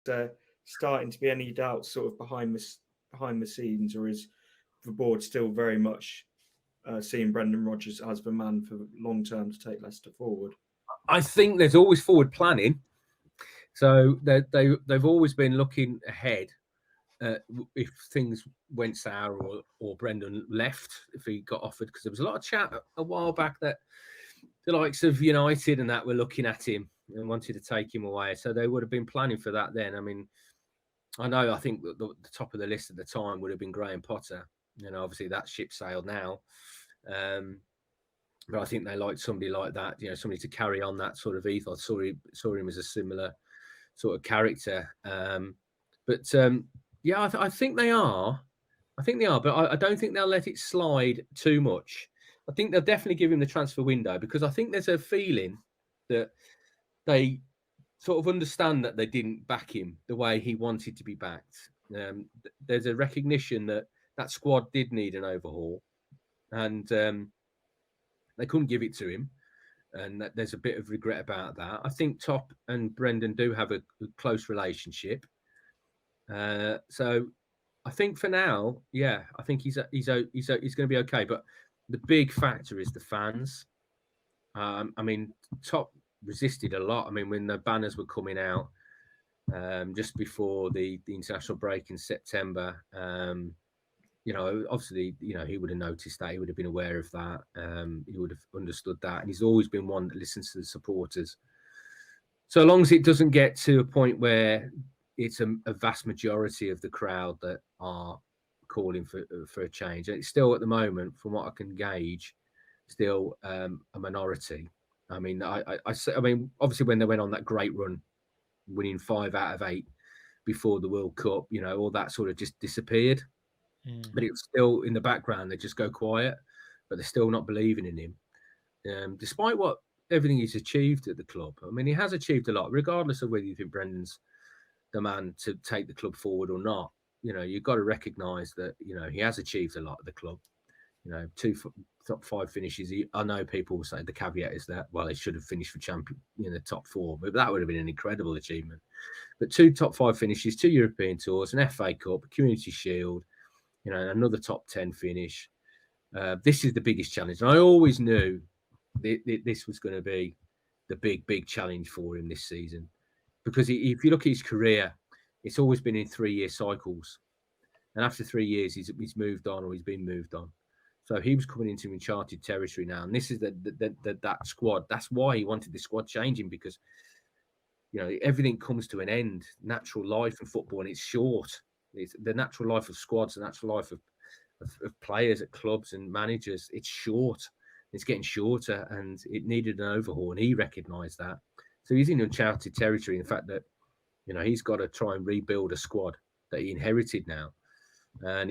there starting to be any doubts sort of behind the scenes, or is the board still very much seeing Brendan Rodgers as the man for long term to take Leicester forward? I think there's always forward planning. So they've always been looking ahead. If things went sour or Brendan left, if he got offered, because there was a lot of chat a while back that the likes of United and that were looking at him and wanted to take him away. So they would have been planning for that then. I mean, I think the top of the list at the time would have been Graham Potter. Obviously that ship sailed now. But I think they liked somebody like that, somebody to carry on that sort of ethos. Saw him as a similar sort of character. Yeah, I think they are. But I don't think they'll let it slide too much. I think they'll definitely give him the transfer window, because I think there's a feeling that they sort of understand that they didn't back him the way he wanted to be backed. There's a recognition that squad did need an overhaul, and they couldn't give it to him. And there's a bit of regret about that. I think Top and Brendan do have a close relationship. So I think for now, yeah, I think he's going to be okay. But the big factor is the fans. I mean, Top resisted a lot. I mean, when the banners were coming out just before the international break in September, obviously, he would have noticed that. He would have been aware of that. He would have understood that. And he's always been one that listens to the supporters. So long as it doesn't get to a point where it's a vast majority of the crowd that are calling for a change. And it's still, at the moment, from what I can gauge, still a minority. I mean, I mean, obviously, when they went on that great run, winning 5 out of 8 before the World Cup, all that sort of just disappeared. But it was still in the background. They just go quiet, but they're still not believing in him, despite everything he's achieved at the club. I mean, he has achieved a lot, regardless of whether you think Brendan's the man to take the club forward or not. You've got to recognise that he has achieved a lot at the club. 2 top 5 finishes. I know people will say the caveat is that, well, he should have finished for champion in the top 4, but that would have been an incredible achievement. But 2 top 5 finishes, 2 European tours, an FA Cup, a Community Shield, another top 10 finish. This is the biggest challenge. And I always knew this was going to be the big challenge for him this season. Because if you look at his career, it's always been in 3-year cycles. And after 3 years, he's moved on, or he's been moved on. So he was coming into uncharted territory now. And this is that squad. That's why he wanted the squad changing, because, everything comes to an end. Natural life in football, and it's short. It's the natural life of squads, the natural life of players at clubs and managers. It's short. It's getting shorter, and it needed an overhaul. And he recognised that. So he's in uncharted territory in the fact that, he's got to try and rebuild a squad that he inherited now. And